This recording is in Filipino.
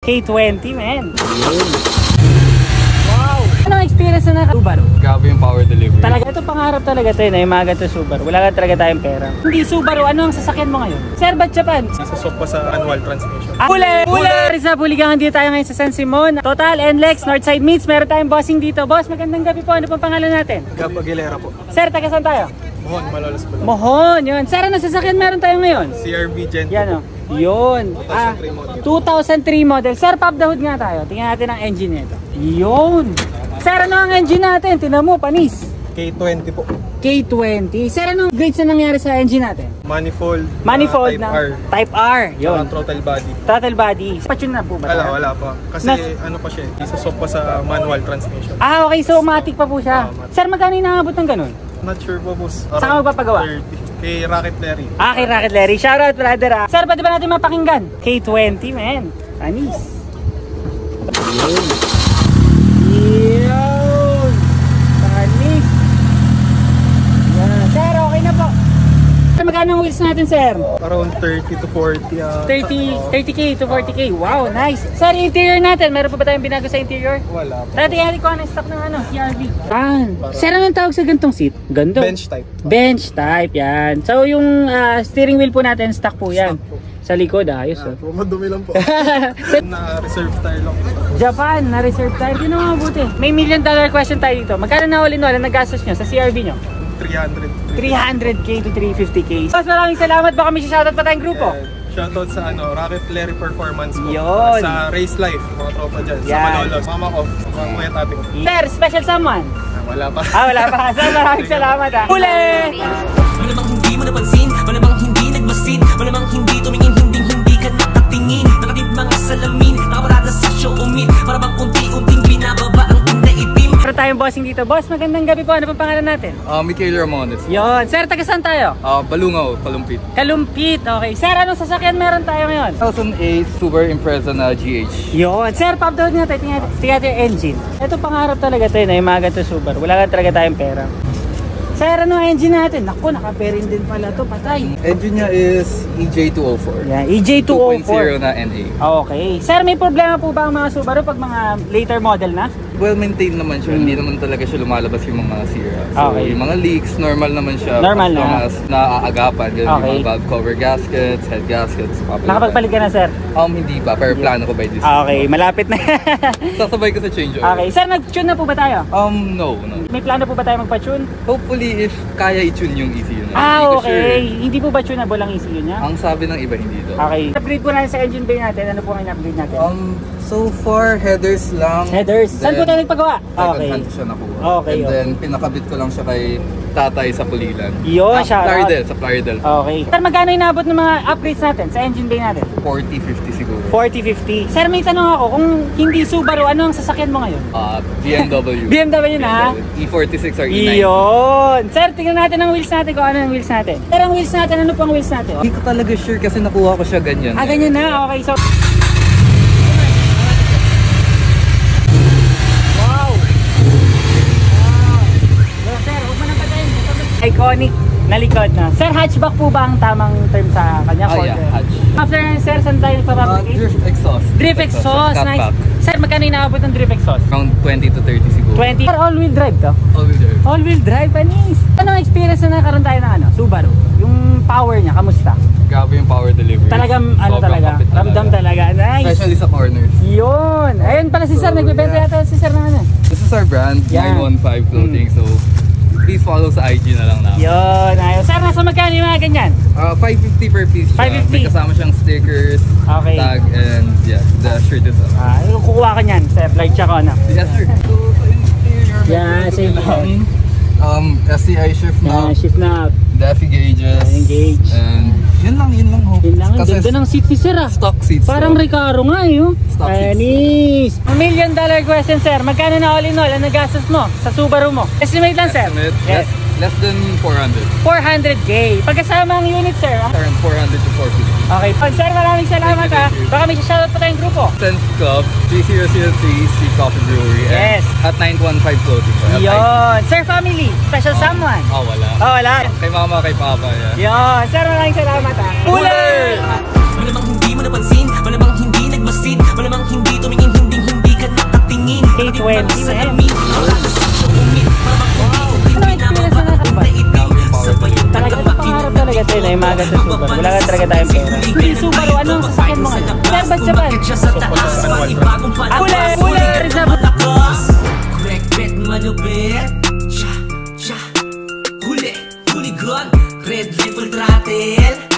K20, man. Wow! Anong experience na Subaru? Grabe yung power delivery. Talaga, ito pangarap talaga tayo na yung mga ganito Subaru. Wala ka talaga tayong pera. Hindi Subaru, ano ang sasakyan mo ngayon? Sir, ba't Japan? Sasok pa sa manual transmission. Huli! Sa Puligangan dito tayo ngayon sa San Simon. Total, NLEX, Northside Meets. Meron tayong bossing dito. Boss, magandang gabi po. Ano pong pangalan natin? Gab Aguilera po. Sir, taga saan tayo? Mohon, Malolos po. Mohon, yun. Sir, ano sasakyan meron tayo ngayon? CRV Gen 2. Yan o. Yun. 2003 model. 2003 model. Sir, pop the hood nga tayo. Tingnan natin ang engine nito. Yun. Sir, ano ang engine natin? Tingnan mo, panis. K20 po. K20. Sir, anong grades na nangyari sa engine natin? Manifold. Manifold Type na. R. Type R. Yun. Throttle body. Throttle body. Pa-tune na po ba? Wala pa. Kasi ano pa siya, isasok pa sa manual transmission. Ah, okay. So, automatic pa po siya. Sir, magkano yung nakabot ng ganun? Not sure po, boss. Saan ka magpapagawa? 30. Kay Rocket Larry. Ah, kay Rocket Larry. Shoutout, brother. Sir, pwede ba natin mapakinggan? K20, man. Anis. Yun. Yun. Anis. Yan. Sir, okay na po. Magkano ang wheels natin, sir? Around 30 to 40. 30k to 40k. Wow, nice. Sir, interior natin. Meron pa ba tayong binago sa interior? Wala po. Dati ko ano stock ng CRV. Sir, anong tawag sa gantong seat? Ganto. Bench type. Bench type, yan. So, yung steering wheel po natin, stock po yan. Stock po. Sa likod, ayos. Madumi lang po. Na reserve tire lang. Japan, na reserve tire. Yun ang mabuti. May $1 million question tayo dito. Magkano na all-in-all ang nagastos nyo sa CRV nyo? 300k to 350k. Mas maraming salamat. Baka may shoutout pa tayong grupo. Shoutout sa Rocket Larry Performance po. Yun. Sa Race Life, mga tropa dyan. Sa Yan. Malolos. Mama ko, mga kuya tate ko. Sir, special someone? Wala pa. Wala pa. Sir, maraming salamat ha. Huli! Malamang hindi mo napansin, malamang hindi nagmasid, malamang hindi tumingin, hindi ka nakatingin. Nakatip mga salamin, nakaparada sa showmin, malamang unti-unting binababa ang tinaitim. Meron tayong bossing dito. Boss, magandang gabi po. Ano pang pangalan natin? Mikael Ramones. Yun. Sir, taga saan tayo? Balungaw, Kalumpit. Kalumpit. Okay. Sir, anong sasakyan meron tayo ngayon? 2008 Super Impreza na GH. Yun. Sir, pop the hood nga tayo. Tingnan yung engine. Ito pangarap talaga tayo na yung mga ganito Subaru. Wala ka talaga tayong pera. Sir, ano ang engine natin? Naku, naka-bearing din pala to. Patay. Engine niya is EJ204. Yeah, EJ204. 2.0 na NA. Okay. Sir, may problema po ba ang mga Subaru pag mga later model na? Well maintained naman siya, hindi naman talaga siya lumalabas yung mga sira. So Okay. yung mga leaks, normal naman siya. Normal as long na. as naaagapan, ganun Okay. yung mga valve cover gaskets, head gaskets, papalitan. Nakapagpalit ka na, sir? Hindi pa, pero plano ko by this Okay, malapit na. Sasabay ko sa changeover. Okay. Sir, nag-tune na po ba tayo? No. May plano po ba tayo magpa-tune? Hopefully if kaya i-tune yung ECU na. Ah, Hindi ko okay. sure. Hindi po ba tunable ang ECU niya? Ang sabi ng iba hindi daw. Okay. Upgrade po natin sa engine bay natin. Ano po ang upgrade natin? So far, headers lang. Headers. Saan po tayo nagpagawa? Second Okay. hand siya nakuha. Okay, And then, pinakabit ko lang siya kay tatay sa Pulilan. Yun, shout out. Sa Plaridel. Okay. Sir, magkano inabot ng mga upgrades natin sa engine bay natin? 40-50 siguro. 40-50. Sir, may tanong ako. Kung hindi Subaru, ano ang sasakyan mo ngayon? BMW. BMW na? E46 or E90. Iyon. Sir, tingnan natin ang wheels natin kung ano ang wheels natin. Sir, ang wheels natin, ano po ang wheels natin? Hindi ko talaga sure kasi nakuha ko siya ganyan. Ganyan na? Okay, so... Iconic na likod na. Sir, hatchback po ba ang tamang term sa kanya? Yeah, hatch. After yan, sir, saan tayo nagpapapagate? Drift exhaust. Drift exhaust, nice. Catback. Sir, magkano inaabot ng drift exhaust? Around 20 to 30 siguro. 20. Sir, all-wheel drive to? All-wheel drive. All-wheel drive, panis. Ano ang experience na nakaroon tayo ng Subaru? Yung power niya, kamusta? Grabe yung power delivery. Talagang, Sobrang talaga, kapit ramdam talaga. Nice. Especially sa corners. Yun. Ayun pala si sir, nagbebenta yata si sir ng ano. This is our brand, Yan. 915 Clothing. So, please follow sa IG na lang namin. Yun, ayun. Sir, nasa magkano yung mga ganyan? 550 per piece siya. 550. May kasama siyang stickers, Okay. tag, and yeah, the shirt is up. Kukuha ko niyan, sir. Like siya ko, ano? Yes, sir. So, sa interior, Yeah, same lang. SCI shift knob, Shift knob. DEFI gauges, Engage. and yun lang ho. Yun lang, ang Kasi ganda ng seat ni sir ah. stock seats. Parang so, Recaro nga eh. Stock seats. Panis. $1 million question, sir. Magkano na all in all ang nagastos mo sa Subaru mo? Estimate lang, sir. estimate, Yes. less than 400. 400k. Pagkasama ang unit, sir. Ah? Around 400 to 450. Okay. Sir, maraming salamat ha. Baka may shoutout pa tayong grupo. Sense Club, 3003 Street Coffee Brewery. Yes. And at 915 Clothing. Yun. Sir, family. Special someone. Wala. Oh, wala. Kay mama, kay papa. Yeah. Yun. Sir, maraming salamat ha. Malamang hindi mo napansin, malamang hindi nagmasid, malamang hindi 20 na yan. Talaga ito pangarap talaga tayo na imagat sa Subaru. Wala ka talaga tayong pera. Yung Subaru, anong sasakyan mo nga? Serbat Japan. Huli! Quick bet malupit. Huli! Huli gun! Red rifle throttle.